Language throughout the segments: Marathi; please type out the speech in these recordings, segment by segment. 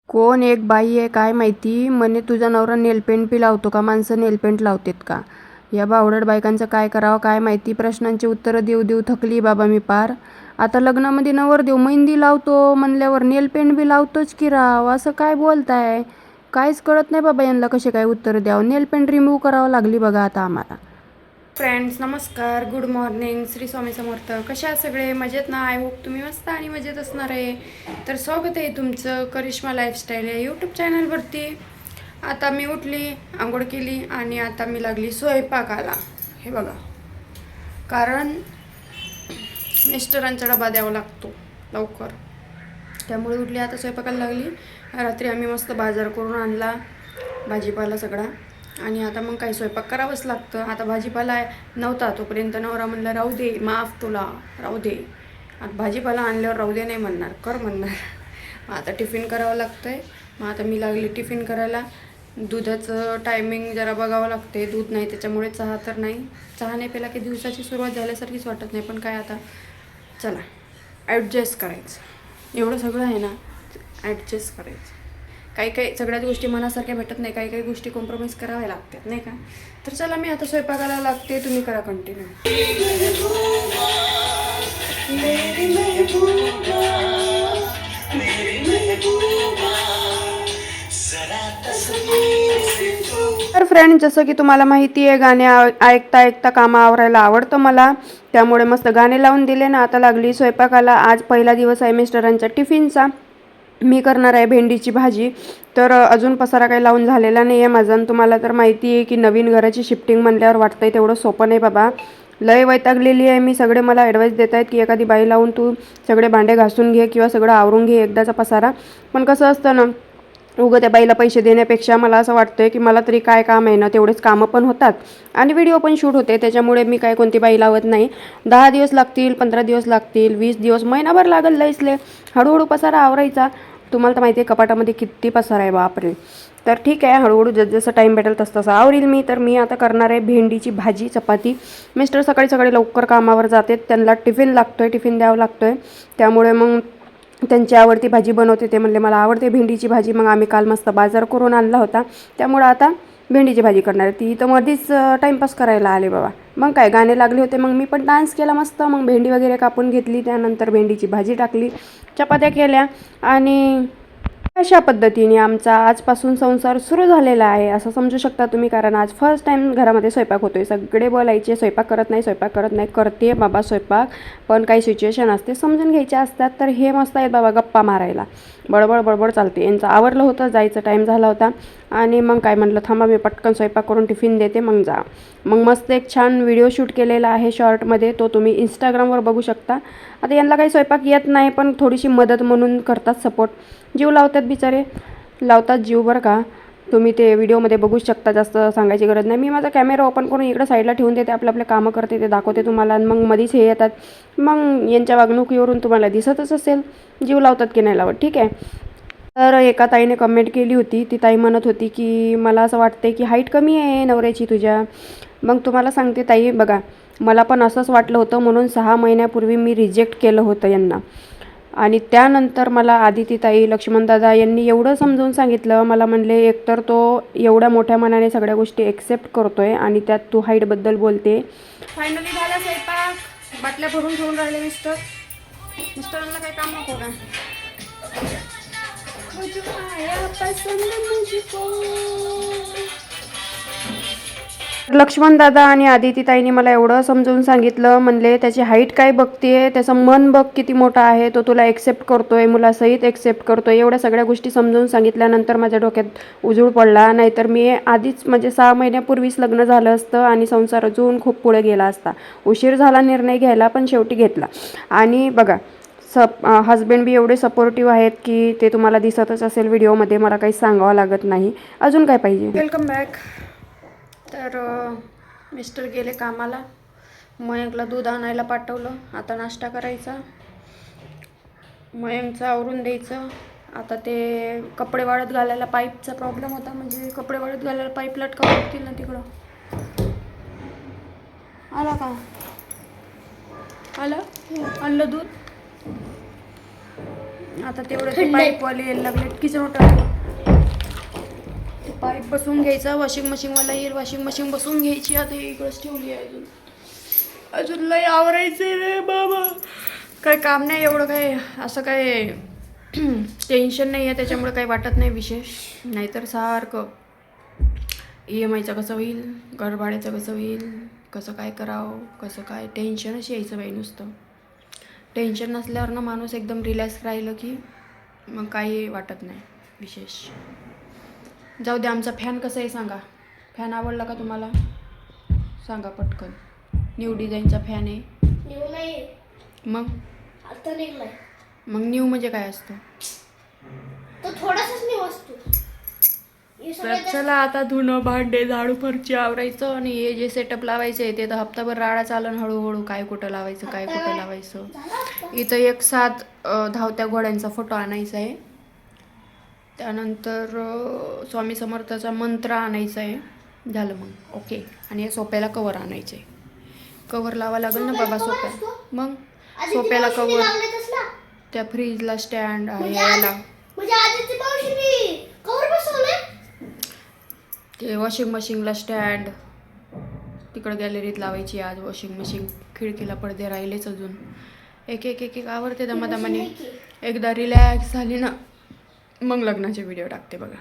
कोण एक बाई आहे काय माहिती म्हणे तुझा नवरा नेलपेंट बी लावतो का? माणसं नेलपेंट लावतात का? या बावडट बायकांचं काय करावं काय माहिती. प्रश्नांची उत्तरं देऊ देऊ थकली बाबा मी पार. आता लग्नामध्ये नवरदेव मेहंदी लावतो म्हणल्यावर नेलपेंट बी लावतोच की राव. असं काय बोलताय? काहीच कळत नाही बाबा यांना कसे काय उत्तर द्यावं. नेलपेंट रिमूव्ह करावं लागली बघा आता आम्हाला. फ्रेंड्स नमस्कार, गुड मॉर्निंग, श्री स्वामी समर्थ. कशा सगळे मजेत ना? आय होप तुम्ही मस्त आणि मजेत असणार आहे. तर स्वागत आहे तुमचं करिश्मा लाईफस्टाईल या यूट्यूब चॅनलवरती. आता मी उठली, आंघोळ केली आणि आता मी लागली स्वयंपाकाला. हे बघा, कारण मिस्टरांचा डबा द्यावा लागतो लवकर, त्यामुळे उठली आता स्वयंपाकाला लागली. रात्री आम्ही मस्त बाजार करून आणला, भाजीपाला सगळा, आणि आता मग काही स्वयंपाक करावंच लागतं. आता भाजीपाला नव्हता तोपर्यंत नवरा म्हणला राहू दे, माफ तुला, राहू दे. आता भाजीपाला आणल्यावर राहू दे नाही म्हणणार, कर म्हणणार. मग आता टिफिन करावं लागतं आहे. मग आता मी लागली टिफिन करायला. दुधाचं टायमिंग जरा बघावं लागते, दूध नाही त्याच्यामुळे चहा तर नाही. चहा नाही प्याला की दिवसाची सुरुवात झाल्यासारखीच वाटत नाही, पण काय आता चला ॲडजस्ट करायचं. एवढं सगळं आहे ना, ॲडजस्ट करायचं. काही काही सगळ्याच गोष्टी मनासारख्या भेटत नाही, काही काही गोष्टी कॉम्प्रोमाइज कराव्या लागतात नाही का. तर चला मी आता स्वयंपाकाला लागते, तुम्ही करा कंटिन्यू. तर फ्रेंड, जसं की तुम्हाला माहिती आहे, गाणे ऐकता ऐकता कामं आवरायला आवडतं मला, त्यामुळे मस्त गाणे लावून दिले ना. आता लागली स्वयंपाकाला. आज पहिला दिवस आहे मिस्टरांच्या टिफिनचा. मी करणार आहे भेंडीची भाजी. तर अजून पसारा काही लावून झालेला नाही आहे माझा. तुम्हाला तर माहिती आहे की नवीन घराची शिफ्टिंग म्हणल्यावर वाटतं आहे तेवढं सोपं नाही बाबा. लय वैतागलेली आहे मी. सगळे मला ॲडवाईस देत आहेत की एखादी बाई लावून तू सगळे भांडे घासून घे किंवा सगळं आवरून घे एकदाचा पसारा. पण कसं असतं ना, उगं त्या बाईला पैसे देण्यापेक्षा मला असं वाटतं आहे की मला तरी काय काम आहे ना, तेवढेच कामं पण होतात आणि व्हिडिओ पण शूट होते. त्याच्यामुळे मी काय कोणती बाई लावत नाही. 10 दिवस लागतील, 15 दिवस लागतील, 20 दिवस, महिनाभर लागेल लईसले. हळूहळू पसारा आवरायचा. तुम्हाला तर माहिती आहे कपाटामध्ये किती पसारा आहे बापरे. तर ठीक आहे, हळूहळू जसं टाईम भेटेल तसं आवरील मी. तर मी आता करणार आहे भेंडीची भाजी, चपाती. मिस्टर सकाळी सकाळी लवकर कामावर जाते, त्यांना टिफिन लागतो आहे, टिफिन द्यावं लागतो आहे. त्यामुळे मग त्यांची आवडती भाजी बनवते. ते म्हणले मला आवडते भेंडीची भाजी. मग आम्ही काल मस्त बाजार करून आणला होता, त्यामुळं आता भेंडीची भाजी करणार. ती तर मध्येच टाईमपास करायला आले बाबा. मग काय गाणे लागले होते, मग मी पण डान्स केला मस्त. मग भेंडी वगैरे कापून घेतली, त्यानंतर भेंडीची भाजी टाकली, चपात्या केल्या आणि अशा पद्धतीने आमचा आजपासून संसार सुरू झालेला आहे असं समजू शकता तुम्ही. कारण आज फर्स्ट टाईम घरामध्ये स्वयंपाक होतोय. सगळे बोलायचे स्वयंपाक करत नाही, स्वयंपाक करत नाही. करते बाबा स्वयंपाक, पण काही सिच्युएशन असते समजून घ्यायचे असतात. तर हे मस्त आहेत बाबा गप्पा मारायला, बडबड बडबड चालते. यांचं आवरलं होतं, जायचं टाईम झाला होता आणि मग काय म्हटलं थांबा मी पटकन स्वयंपाक करून टिफिन देते मग जा. मग मस्त एक छान व्हिडिओ शूट केलेला आहे शॉर्टमध्ये, तो तुम्ही इंस्टाग्रामवर बघू शकता. आता यांना काही स्वयंपाक येत नाही, पण थोडीशी मदत म्हणून करतात सपोर्ट. जीव लावतात बिचारे, लावतात जीव बरं का. तुम्ही ते व्हिडिओमध्ये बघू शकता, जास्त सांगायची गरज नाही. मी माझा कॅमेरा ओपन करून इकडं साईडला ठेवून देते, आपले कामं करते, ते दाखवते तुम्हाला. आणि मग मधीच हे येतात. मग यांच्या वागणुकीवरून तुम्हाला दिसतच असेल जीव लावतात की नाही लावत. ठीक आहे. तर एका ताईने कमेंट केली होती. ती ताई म्हणत होती की मला असं वाटते की हाईट कमी आहे नवऱ्याची तुझ्या. मग तुम्हाला सांगते ताई बघा, मला पण असंच वाटलं होतं, म्हणून 6 महिन्यापूर्वी मी रिजेक्ट केलं होतं यांना. आणि त्यानंतर मला आदितीताई, लक्ष्मणदादा यांनी एवढं समजावून सांगितलं. मला म्हणले एकतर तो एवढ्या मोठ्या मनाने सगळ्या गोष्टी एक्सेप्ट करतोय आणि त्यात तू हाईटबद्दल बोलते. फायनली झाला स्वयंपाक, बाटल्या भरून ठेवून राहिले मिस्टरांना काही काम नको का. लक्ष्मणदादा आणि आदितीताईंनी मला एवढं समजून सांगितलं. म्हणले त्याची हाईट काय बघते, त्याचं मन बघ किती मोठं आहे, तो तुला एक्सेप्ट करतोय, मुलासहित एक्सेप्ट करतोय. एवढ्या सगळ्या गोष्टी समजून सांगितल्यानंतर माझ्या डोक्यात उजूळ पडला. नाहीतर मी आधीच म्हणजे 6 महिन्यापूर्वीच लग्न झालं असतं आणि संसार अजून खूप पुढे गेला असता. उशीर झाला निर्णय घ्यायला, पण शेवटी घेतला. आणि बघा हजबंड बी एवढे सपोर्टिव्ह आहेत की ते तुम्हाला दिसतच असेल व्हिडिओमध्ये, मला काही सांगावं लागत नाही. अजून काय पाहिजे. Welcome back. तर मिस्टर गेले कामाला, मयंकला दूध आणायला पाठवलं. आता नाश्ता करायचा, मयंकचं आवरून द्यायचं. आता ते कपडे वाळत घालायला पाईपचा प्रॉब्लेम होता, म्हणजे कपडे वाळत घालायला पाईप लटकावं लागतील ना तिकडं. आला का, आलं आणलं दूध. आता तेवढं ते पाईपवाले यायला लागले किचन ओटा पाईप बसवून घ्यायचा. वॉशिंग मशीनवाला येईल, वॉशिंग मशीन बसवून घ्यायची. आता इकडंच ठेवली आहे. अजून लय आवरायचे रे बाबा. काय काम नाही एवढं, काय असं काय टेन्शन नाही आहे त्याच्यामुळे काही वाटत नाही विशेष. नाहीतर सारखं EMIचं कसं होईल, घर भाड्याचं कसं होईल, कसं काय करावं, कसं काय टेन्शनच यायचं बाई. नुसतं टेन्शन नसल्यावर ना माणूस एकदम रिलॅक्स राहिलं की मग काही वाटत नाही विशेष. जाऊ दे. आमचा फॅन कसा आहे सांगा. फॅन आवडला का तुम्हाला सांगा पटकन. न्यू डिझाईनचा फॅन आहे. न्यू नाही मग आता निघलाय. मग न्यू म्हणजे काय असतं? तो थोडासाच न्यू असतो. तर चला आता धुणं भांडे झाडू फरची आवरायचं आणि हे जे सेटअप लावायचं आहे ते तर हप्ताभर राडा चालन हळूहळू. काय कुठं लावायचं, काय कुठं लावायचं. इथं एक 7 धावत्या घोड्यांचा फोटो आणायचा आहे. त्यानंतर स्वामी समर्थाचा मंत्र आणायचा आहे. झालं मग ओके. आणि सोप्याला कवर आणायचं आहे. कवर लावा लागेल ना बाबा सोप्या. मग सोप्याला कवर, त्या फ्रीजला स्टँड आहे याला. ते वॉशिंग मशीनला स्टँड तिकडं गॅलरीत लावायची आज. वॉशिंग मशीन खिडकीला पडदे राहिलेच अजून. एक एक एक एक आवडते दमादमाने. एकदा रिलॅक्स झाली ना मग लग्नाचे व्हिडिओ टाकते बघा.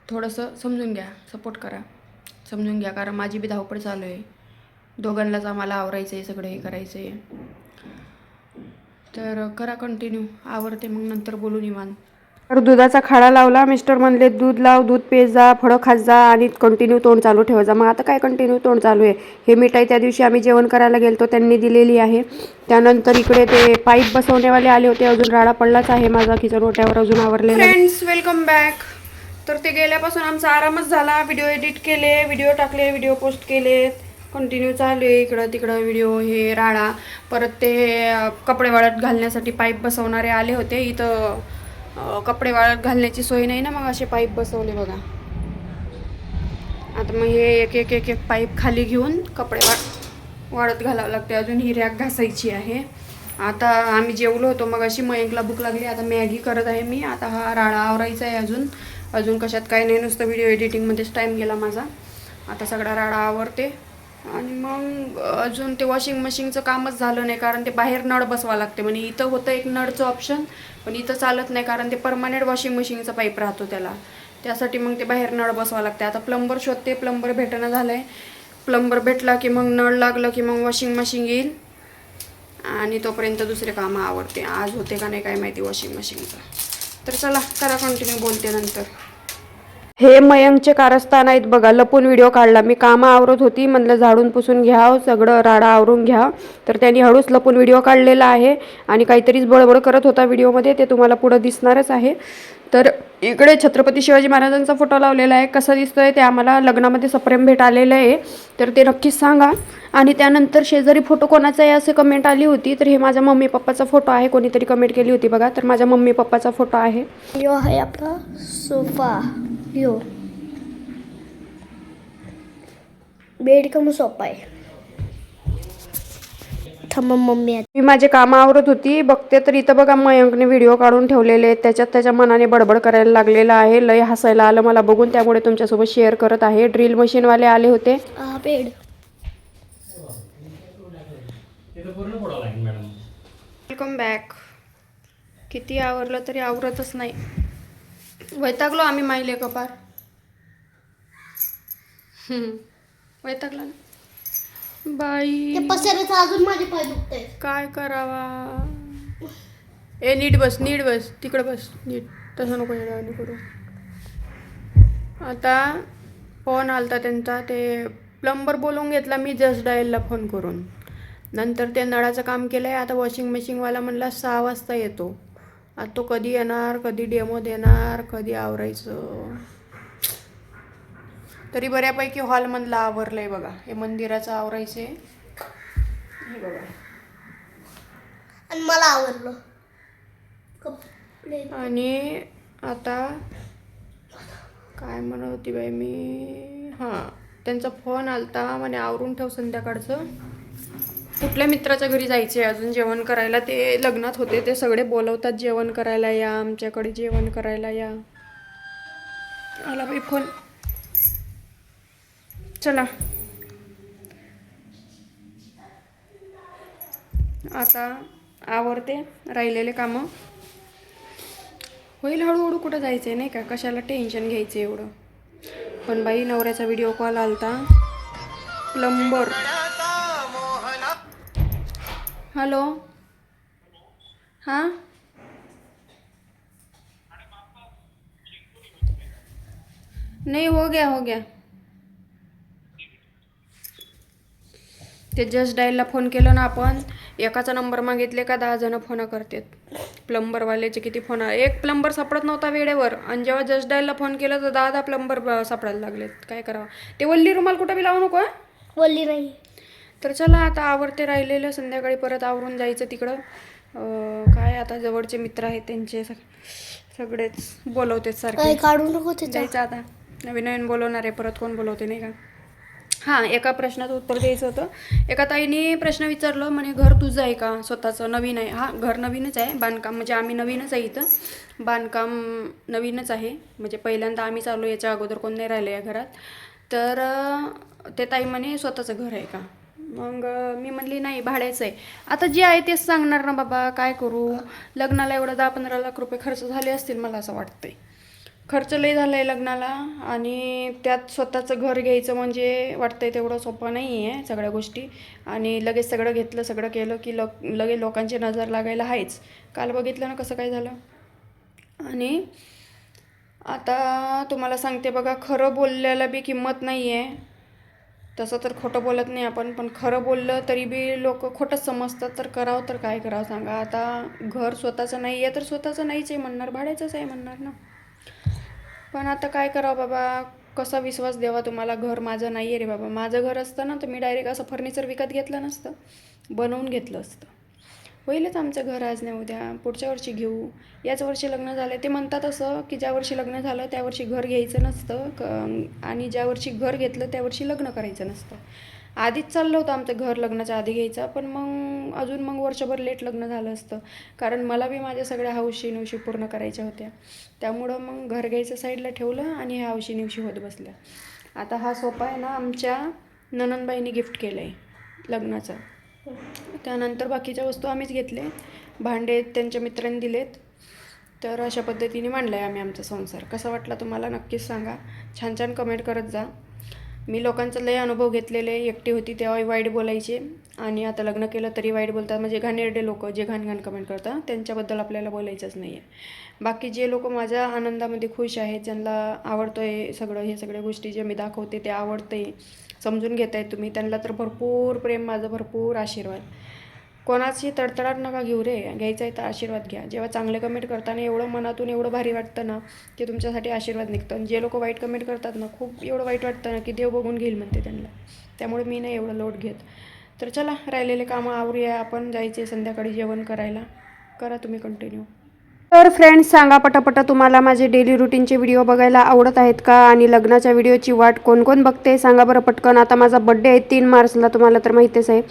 थोडंसं समजून घ्या, सपोर्ट करा, समजून घ्या. कारण माझी बी धावपळ चालू आहे. दोघांनाच आम्हाला आवरायचं आहे, सगळं हे करायचं आहे. तर करा कंटिन्यू. आवरते मग नंतर बोलू निवांत. तर दुधाचा खाडा लावला. मिस्टर म्हणले दूध लाव, दूध पेज जा, फळं खात जा आणि कंटिन्यू तोंड चालू ठेवायचा. मग आता काय कंटिन्यू तोंड चालू आहे. हे मिठाई त्या दिवशी आम्ही जेवण करायला गेलतो त्यांनी दिलेली आहे. त्यानंतर इकडे ते पाईप बसवण्यावाले आले होते. अजून राडा पडलाच आहे माझा किचन ओट्यावर अजून आवरलेला. Friends welcome back. तर ते गेल्यापासून आमचा आरामच झाला. व्हिडिओ एडिट केले, व्हिडिओ टाकले, व्हिडिओ पोस्ट केले. कंटिन्यू चालू आहे इकडं तिकडं व्हिडिओ, हे राडा. परत ते कपडे वाळत घालण्यासाठी पाईप बसवणारे आले होते. इथं कपडे वाळत घालण्याची सोय नाही ना, मग असे पाईप बसवले बघा. आता मग हे एक एक एक एक पाईप खाली घेऊन कपडे वाळत घालावं लागते. अजून ही रॅक घासायची आहे. आता आम्ही जेवलो होतो मग अशी मयंकला भूक लागली. आता मॅगी करत आहे मी. आता हा राडा आवरायचा आहे. अजून कशात काही नाही, नुसतं व्हिडिओ एडिटिंगमध्येच टाईम गेला माझा. आता सगळा राडा आवरते आणि मग अजून ते वॉशिंग मशीनचं कामच झालं नाही. कारण ते बाहेर नळ बसवा लागते म्हणजे. इथं होतं एक नळचं ऑप्शन पण इथं चालत नाही कारण ते परमनंट वॉशिंग मशीनचा पाईप राहतो त्याला. त्यासाठी मग ते बाहेर नळ बसवा लागते. आता प्लंबर शोधते, प्लंबर भेटणं झालं आहे. प्लंबर भेटला की मग नळ लागलं की मग वॉशिंग मशीन येईल आणि तोपर्यंत दुसरे कामं आवडते. आज होते का नाही काय माहिती वॉशिंग मशीनचं. तर चला करा कंटिन्यू, बोलते नंतर. हे मयंकचे कारस्थान आहेत बघा. लपून व्हिडिओ काढला. मी कामं आवरत होती, म्हणलं झाडून पुसून घ्या, सगळं राडा आवरून घ्या. तर त्यांनी हळूच लपून व्हिडिओ काढलेला आहे आणि काहीतरीच बडबड करत होता व्हिडिओमध्ये. ते तुम्हाला पुढं दिसणारच आहे. तर इकडे छत्रपती शिवाजी महाराजांचा फोटो लावलेला आहे. कसा दिसतोय ते आम्हाला लग्नामध्ये सप्रेम भेट आलेलं आहे. तर ते नक्कीच सांगा. आणि त्यानंतर शेजारी फोटो कोणाचा आहे असे कमेंट आली होती. तर हे माझ्या मम्मी पप्पाचा फोटो आहे. कोणीतरी कमेंट केली होती बघा. तर माझ्या मम्मी पप्पाचा फोटो आहे. यो आहे आपला सोफा. यो बेड कम सोफा आहे. मम्मी मी माझे कामं आवरत होती, बघते तर इथं बघा मयंकने व्हिडिओ काढून ठेवलेले आहेत. त्याच्यात त्याच्या मनाने बडबड करायला लागलेला आहे. लय हसायला आलं मला बघून, त्यामुळे तुमच्यासोबत शेअर करत आहे. ड्रिल मशीनवाले आले होते. Bed welcome back. किती आवरलं तरी आवरतच नाही. वैतागलो आम्ही माहिले कपार. वैतागला ना बाई. पसरायचं अजून माझे पाय दुखते. काय करावा. ए नीट बस, नीट बस, तिकडं बस नीट. तसं नको येणं करू. आता फोन आलता त्यांचा. ते प्लंबर बोलवून घेतला मी जस्ट डायलला फोन करून. नंतर ते नळाचं काम केलं आहे. आता वॉशिंग मशीनवाला म्हणला 6 वाजता येतो. आता तो कधी येणार, कधी डेमो देणार, कधी आवरायचं. तरी बऱ्यापैकी हॉलमधलं आवरलं आहे बघा. हे मंदिराचं आवरायचं आहे. हे बघा. आणि मला आवडलं. आणि आता काय म्हणत होती बाई मी. हां, त्यांचा फोन आलता म्हणे आवरून ठेव संध्याकाळचं. कुठल्या मित्राच्या घरी जायचे अजून जेवण करायला. ते लग्नात होते, ते सगळे बोलवतात जेवण करायला या, आमच्याकडे जेवण करायला या. आला बाई फोन. चला आता आवरते राहिलेले कामं. होईल हळूहळू. कुठं जायचं आहे नाही का, कशाला टेन्शन घ्यायचं एवढं. पण बाई नवऱ्याचा व्हिडिओ कॉल आलता. प्लंबर. हॅलो हां नाही, हो गया. ते जस्ट डायलला फोन केलं ना आपण, एकाचा नंबर मागितले का 10 जण फोन करतात. प्लंबरवाल्याचे किती फोन. एक प्लंबर सापडत नव्हता वेळेवर, आणि जेव्हा जस्ट डायलला फोन केलं तर 10 प्लंबर सापडायला लागलेत. काय करावं. ते वल्ली रुमाल कुठं बी लावू नको. बोलली नाही. तर चला आता आवरते राहिलेलं. संध्याकाळी परत आवरून जायचं तिकडं. काय आता जवळचे मित्र आहेत त्यांचे सगळेच बोलवतेत सारखे. काढू नको जायचं आता. नवीन बोलवणार आहे परत, कोण बोलवते नाही का. हां, एका प्रश्नाचं उत्तर द्यायचं होतं. एका ताईने प्रश्न विचारलं, म्हणे घर तुझं आहे का स्वतःचं, नवीन आहे. हां, घर नवीनच आहे. बांधकाम म्हणजे आम्ही नवीनच आहे इथं. बांधकाम नवीनच आहे, म्हणजे पहिल्यांदा आम्ही चालू, याच्या अगोदर कोण नाही राहिलं या घरात. तर ते ताई म्हणे स्वतःचं घर आहे का. मग मी म्हणली नाही, भाड्याचं आहे. आता जे आहे तेच सांगणार ना बाबा, काय करू. लग्नाला एवढं 10-15 लाख रुपये खर्च झाले असतील मला असं वाटतंय. खर्च लय झाला आहे लग्नाला, आणि त्यात स्वतःचं घर घ्यायचं म्हणजे वाटतंय तेवढं सोपं नाही आहे सगळ्या गोष्टी. आणि लगेच सगळं घेतलं, सगळं केलं की लगेच लोकांची नजर लागायला आहेच. काल बघितलं ना कसं काय झालं. आणि आता तुम्हाला सांगते बघा, खरं बोलल्याला बी किंमत नाही आहे. तसं तर खोटं बोलत नाही आपण, पण खरं बोललं तरी बी लोक खोटंच समजतात. तर करावं तर काय करावं सांगा. आता घर स्वतःचं नाही आहे तर स्वतःचं नाहीच आहे म्हणणार, भाड्याचंच आहे म्हणणार ना. पण आता काय करावं बाबा, कसा विश्वास द्यावा तुम्हाला. घर माझं नाही आहे रे बाबा. माझं घर असतं ना तर मी डायरेक्ट असं फर्निचर विकत घेतलं नसतं, बनवून घेतलं असतं. होईलच आमचं घर आज नाही उद्या, पुढच्या वर्षी घेऊ. याच वर्षी लग्न झालं. ते म्हणतात असं की ज्या वर्षी लग्न झालं त्या वर्षी घर घ्यायचं नसतं, आणि ज्या वर्षी घर घेतलं त्या वर्षी लग्न करायचं नसतं. आधीच चाललं होतं आमचं घर लग्नाच्या आधी घ्यायचं, पण मग वर्षभर लेट लग्न झालं असतं. कारण मला बी माझ्या सगळ्या हौशी नवशी पूर्ण करायच्या होत्या. त्यामुळं मग घर घ्यायचं साईडला ठेवलं आणि ह्या हौशी नवशी होत बसल्या. आता हा सोफा आहे ना आमच्या ननंदबाईंनी गिफ्ट केलं आहे लग्नाचा. त्यानंतर बाकीच्या वस्तू आम्हीच घेतले. भांडे त्यांच्या मित्रांनी दिलेत. तर अशा पद्धतीने मांडला आहे आम्ही आमचा संसार. कसा वाटला तुम्हाला नक्कीच सांगा. छान छान कमेंट करत जा. मी लोकांचा लय अनुभव घेतलेले. एकटी होती तेव्हा वाईट बोलायचे, आणि आता लग्न केलं तरी वाईट बोलतात. म्हणजे घाणेरडे लोक जे घाण कमेंट करतात त्यांच्याबद्दल आपल्याला बोलायचंच नाही आहे. बाकी जे लोक माझ्या आनंदामध्ये खुश आहेत, ज्यांना आवडतं आहे सगळं, हे सगळ्या गोष्टी जे मी दाखवते ते आवडते, समजून घेत आहे तुम्ही, त्यांना तर भरपूर प्रेम, माझं भरपूर आशीर्वाद. कोणाची तडतडाट नका घेऊ रे. घ्यायचं आहे तर आशीर्वाद घ्या. जेव्हा चांगले कमेंट करताना एवढं मनातून एवढं भारी वाटतं ना की तुमच्यासाठी आशीर्वाद निघतं. आणि जे लोक वाईट कमेंट करतात ना, खूप एवढं वाईट वाटतं ना की देव बघून घेईल म्हणते त्यांना. त्यामुळे मी नाही एवढं लोट घेत. तर चला राहिलेले कामं आवरूया आपण. जायचे संध्याकाळी जेवण करायला. करा तुम्ही कंटिन्यू. तर फ्रेंड्स सांगा पटापटा, तुम्हाला माझे डेली रुटीनचे व्हिडिओ बघायला आवडत आहेत का, आणि लग्नाच्या व्हिडिओची वाट कोण कोण बघते सांगा बरं पटकन. आता माझा बड्डे आहे 3 मार्चला, तुम्हाला तर माहितीच आहे.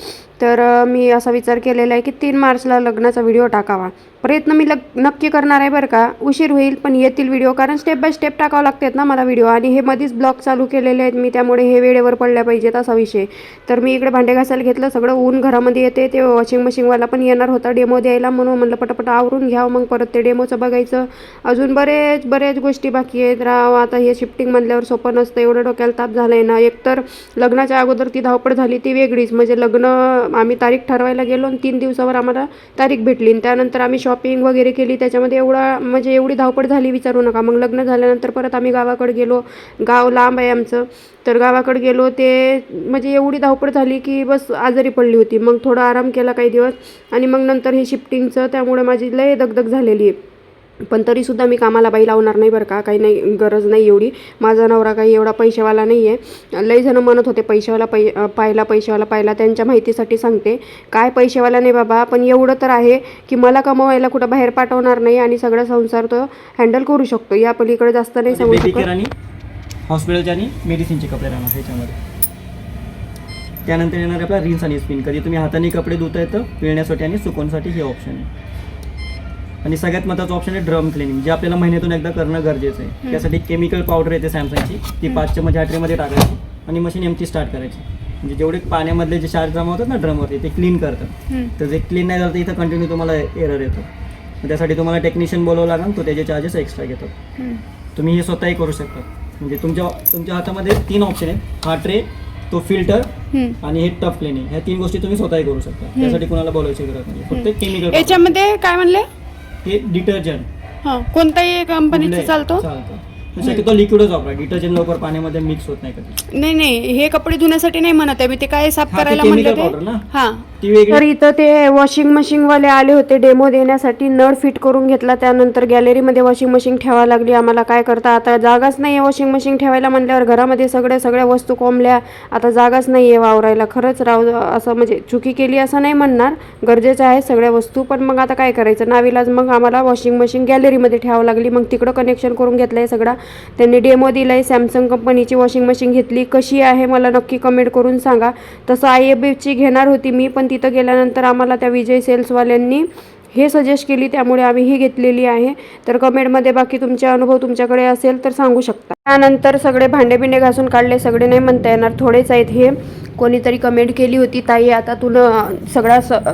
तर मी असा विचार केलेला आहे की 3 मार्चला लग्नाचा व्हिडिओ टाकावा. प्रयत्न मी नक्की करणार आहे बरं का. उशीर होईल पण येतील व्हिडिओ, कारण स्टेप बाय स्टेप टाकावं लागतात ना मला व्हिडिओ. आणि हे मध्येच ब्लॉग चालू केलेले आहेत मी, त्यामुळे हे वेळेवर पडल्या पाहिजेत असा विषय. तर मी इकडे भांडे घासायला घेतलं, सगळं ऊन घरामध्ये येते. ते वॉशिंग मशीनवाला पण येणार होता डेमो द्यायला, म्हणून म्हणलं पटापट आवरून घ्यावं, मग परत ते डेमोचं बघायचं. अजून बरेच गोष्टी बाकी आहेत राव. आता हे शिफ्टिंग म्हणल्यावर सोपं नसतं. एवढं डोक्याला ताप झालं आहे ना. एकतर लग्नाच्या अगोदर ती धावपळ झाली ती वेगळीच. म्हणजे लग्न आम्ही तारीख ठरवायला गेलो आणि 3 दिवसावर आम्हाला तारीख भेटली, आणि त्यानंतर आम्ही शॉपिंग वगैरे केली. त्याच्यामध्ये एवढी धावपळ झाली विचारू नका. मग लग्न झाल्यानंतर परत आम्ही गावाकडे गेलो. गाव लांब आहे आमचं. तर गावाकडे गेलो, ते म्हणजे एवढी धावपळ झाली की बस आजारी पडली होती. मग थोडा आराम केला काही दिवस, आणि मग नंतर हे शिफ्टिंगचं, त्यामुळे माझी लय दगदग झालेली आहे. पण तरीसुद्धा मी कामाला बाई लावणार नाही बरं का. काही नाही, गरज नाही एवढी. माझा नवरा काही एवढा पैशावाला नाही आहे. लई जणं म्हणत होते पैशावाला पाहिला. त्यांच्या माहितीसाठी सांगते, काय पैशावाला नाही बाबा, पण एवढं तर आहे की मला कमवायला कुठं बाहेर पाठवणार नाही, आणि सगळा संसार तो हँडल करू शकतो. या पलीकडे जास्त नाही सांगू शकत. आणि हॉस्पिटलचे आणि मेडिसिनचे कपडे राहणार त्याच्यामध्ये. त्यानंतर येणार आहे आपला रिन्स आणि स्पिन. कधी तुम्ही हाताने कपडे धुता येतं, पिळण्यासाठी आणि सुकवण्यासाठी हे ऑप्शन आहे. आणि सगळ्यात महत्त्वाचं ऑप्शन आहे ड्रम क्लिनिंग, जे आपल्याला महिन्यातून एकदा करणं गरजेचं आहे. त्यासाठी केमिकल पावडर येते सॅमसंगची, ती 5 चमचे ट्रेमध्ये टाकायची आणि मशीन एमटी स्टार्ट करायची. म्हणजे जेवढे पाण्यामधले जे क्षार जमा होतात ना ड्रमवरती, ते क्लीन करतात. तर जे क्लीन नाही झालं तर इथं कंटिन्यू तुम्हाला एरर येतो. त्यासाठी तुम्हाला टेक्निशियन बोलावं लागेल, तो त्याचे चार्जेस एक्स्ट्रा घेतात. तुम्ही हे स्वतःही करू शकता. म्हणजे तुमच्या हातामध्ये 3 ऑप्शन आहेत, हा ट्रे, तो फिल्टर आणि हे टफ क्लिनिंग. ह्या 3 गोष्टी तुम्ही स्वतःही करू शकता. त्यासाठी कोणाला बोलायची गरज नाही. फक्त केमिकल याच्यामध्ये काय म्हणले? हे डिटर्जंट कोणताही कंपनीचं चालतो? शक्यतो लिक्विडच वापरा. डिटर्जंट लवकर पाण्यामध्ये मिक्स होत नाही कधी. नाही हे कपडे धुण्यासाठी नाही म्हणत आहे मी, ते काय साफ हा, ते करायला chemical म्हणलं powder ते. ना? हा ती वेगळी. तर इथं ते वॉशिंग मशीन वाले आले होते डेमो देण्यासाठी. नळ फिट करून घेतला, त्यानंतर गॅलरीमध्ये वॉशिंग मशीन ठेवायला लागली. आम्हाला काय करता आता जागाच नाही आहे वॉशिंग मशीन ठेवायला म्हणल्यावर. घरामध्ये सगळ्या वस्तू कोंबल्या, आता जागाच नाही आहे वावरायला. खरंच असं म्हणजे चुकी केली असं नाही म्हणणार, गरजेचं आहे सगळ्या वस्तू, पण मग आता काय करायचं नावीलाज. मग आम्हाला वॉशिंग मशीन गॅलरीमध्ये ठेवावं लागली. मग तिकडं कनेक्शन करून घेतलं आहे सगळा. त्यांनी डेमो दिला आहे. सॅमसंग कंपनीची वॉशिंग मशीन घेतली. कशी आहे मला नक्की कमेंट करून सांगा. तसं IFBची घेणार होती मी, पण तिथं गेल्यानंतर आम्हाला त्या विजय सेल्सवाल्यांनी हे सजेस्ट केली, त्यामुळे आम्ही ही घेतलेली आहे. तर कमेंटमध्ये बाकी तुमचे अनुभव तुमच्याकडे असेल तर सांगू शकता. त्यानंतर सगळे भांडे घासून काढले. सगळे नाही म्हणता येणार, थोडेच आहेत हे. कोणीतरी कमेंट केली होती, ताई आता तुला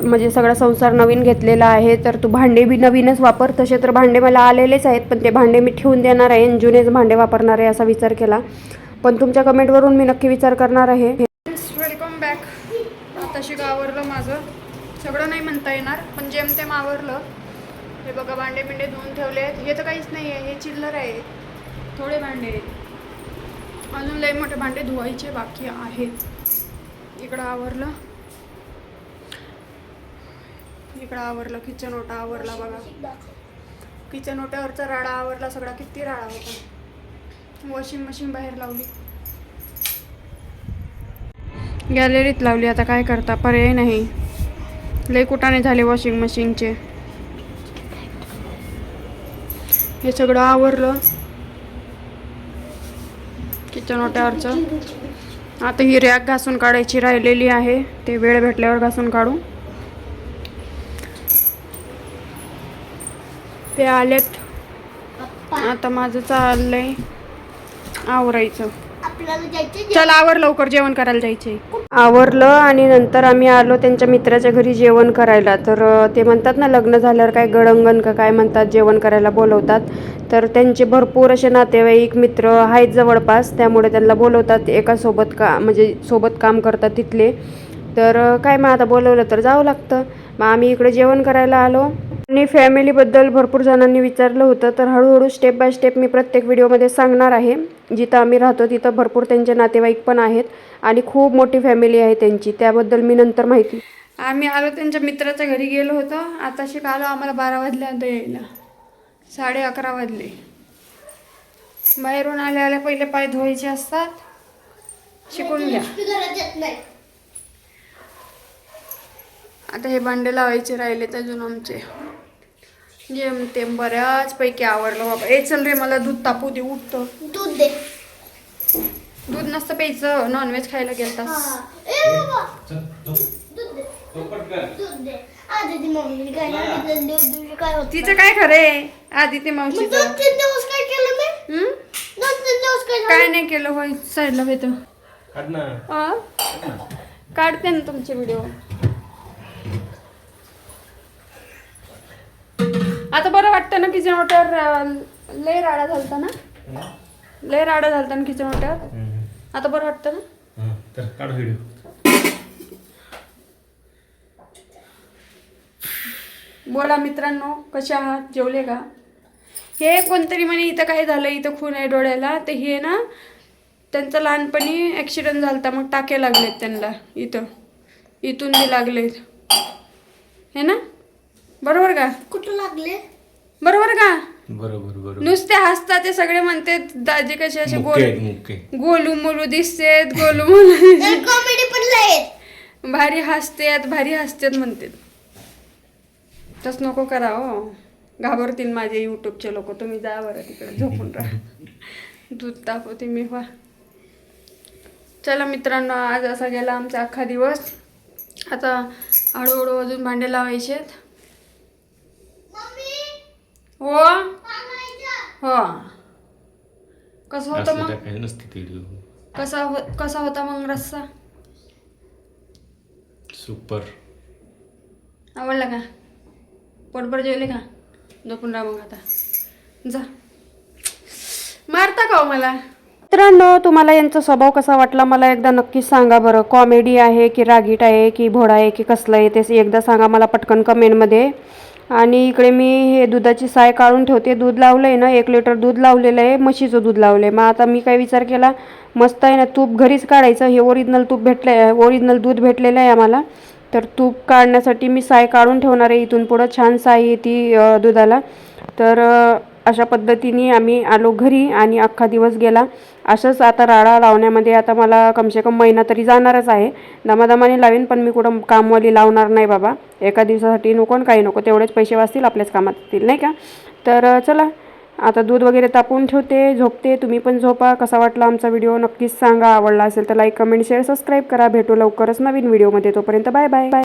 म्हणजे सगळा संसार नवीन घेतलेला आहे, तर तू भांडे बी नवीनच वापर. तसे तर भांडे मला आलेलेच आहेत, पण ते भांडे मी ठेवून देणार आहे, जुनेच भांडे वापरणार आहे असा विचार केला. पण तुमच्या कमेंटवरून मी नक्की विचार करणार आहे. Welcome back. आताशी आवरलं माझं, सगळं नाही म्हणता येणार पण जेमतेम आवरलं. हे बघा भांडे धुवून ठेवले आहेत. हे तर काहीच नाही आहे, हे चिल्लर आहे, थोडे भांडे आहेत. अजून लई मोठे भांडे धुवायचे बाकी आहेत. इकडं आवरलं, किचन ओटा आवरला बघा. किचन ओट्यावरचा राडा आवरला सगळा. किती राडा होता. वॉशिंग मशीन बाहेर लावली, गॅलरीत लावली. आता काय करता, पर्याय नाही. लई कुटाणे झाले वॉशिंग मशीनचे. हे सगळं आवरलं किचन ओट्यावरचं. आता ही रॅक घासून काढायची राहिलेली आहे, ते वेळ भेटल्यावर घासून काढू. ते आलेत, आता माझं चाललंय आवरायचं. चल आवर लवकर, जेवण करायला जायचे. आवरलं आणि नंतर आम्ही आलो त्यांच्या मित्राच्या घरी जेवण करायला. तर ते म्हणतात ना लग्न झाल्यावर काय गडंगण का काय म्हणतात, जेवण करायला बोलवतात. तर त्यांचे भरपूर असे नातेवाईक मित्र आहेत जवळपास, त्यामुळे त्यांना बोलवतात. एका सोबत काम करतात तिथले. तर काय मग आता बोलवलं तर जावं लागतं. मग आम्ही इकडे जेवण करायला आलो. आणि फॅमिलीबद्दल भरपूर जणांनी विचारलं होतं, तर हळूहळू स्टेप बाय स्टेप मी प्रत्येक व्हिडिओमध्ये सांगणार आहे. जिथं आम्ही राहतो तिथं भरपूर त्यांचे नातेवाईक पण आहेत आणि खूप मोठी फॅमिली आहे त्यांची, त्याबद्दल मी नंतर माहिती. आम्ही आलो त्यांच्या मित्राच्या घरी गेलो होतो. आताशी आलो, आम्हाला 12 वाजले आता यायला, 11:30 वाजले. बाहेरून आल्या पहिले पाय धुवायचे असतात, शिकून घ्या. आता हे भांडे लावायचे राहिलेत अजून आमचे. ते बऱ्याच पैकी आवरलं बाबा. चल रे मला दूध तापू दे, उठतं. दूध दे. दूध नसतं प्यायचं, नॉनव्हेज खायला गेलतास. तिचं काय खरंय आदिती मावशीचं. काय नाही केलं होय, साईडला भेटू काढते ना तुमचे व्हिडिओ. आता बरं वाटतं ना किचन ओट्यावर? लय राडा झालता ना, किचन ओट्यावर. आता बरं वाटतं ना? तर काढ व्हिडिओ. बोला मित्रांनो, कशा आहात, जेवले का? हे कोणतरी म्हणे इथं काय झालं, इथं खून आहे डोळ्याला. ते हे ना त्यांचं लहानपणी ॲक्सिडेंट झालता, मग टाके लागलेत त्यांना इथून बी लागलेत. हे ना बरोबर का? कुठं लागले? बरोबर का? बरोबर. नुसते हसतात ते सगळे, म्हणते दाजी कसे असे मुके. गोलू मोलू दिसतेत, गोलू मोलू कॉमेडी पण लाईत, भारी हसतेत म्हणते. तस नको करा हो, घाबरतील माझे यूट्यूबचे लोक. तुम्ही जा बरं तिकडे झोपून राहा. दूध तापवते मी. चला मित्रांनो, आज असा गेला आमचा अख्खा दिवस. आता हळूहळू अजून भांडे लावायचे आहेत. हो हो. कसं होतं मग? कसा होता मग रस्सा? सुपर. आवडला का? पोटभर जेवले का? झोपून राहा मग आता. जा. मारता का हो मला? मित्रांनो, तुम्हाला यांचा स्वभाव कसा वाटला मला एकदा नक्कीच सांगा बरं. कॉमेडी आहे की रागीट आहे की भोळा आहे की कसलं आहे ते एकदा सांगा मला पटकन कमेंटमध्ये. आणि इकडे मी हे दुधाची साय काढून ठेवते. दूध लावलं आहे ना, 1 लिटर दूध लावलेलं आहे, म्हशीचं दूध लावलं आहे. मग आता मी काय विचार केला, मस्त आहे ना तूप घरीच काढायचं. हे ओरिजिनल तूप ओरिजिनल दूध भेटलेलं आहे आम्हाला. तर तूप काढण्यासाठी मी साय काढून ठेवणार आहे. इथून पुढं छान साय येते दुधाला. तर अशा पद्धतीने आम्ही आलो घरी आणि अख्खा दिवस गेला असंच. आता राडा लावण्यामध्ये आता मला कमसे कम महिना तरी जाणारच आहे. दमादमाने लावेन, पण मी कुठं कामवाली लावणार नाही बाबा. एका दिवसासाठी नको आणि काही नको, तेवढेच पैसे वाचतील, आपल्याच कामात येतील नाही का. तर चला आता दूध वगैरे तापवून ठेवते, झोपते. तुम्ही पण झोपा. कसा वाटला आमचा व्हिडिओ नक्कीच सांगा. आवडला असेल तर लाईक, कमेंट, शेअर, सबस्क्राईब करा. भेटू लवकरच नवीन व्हिडिओमध्ये. तोपर्यंत बाय बाय बाय.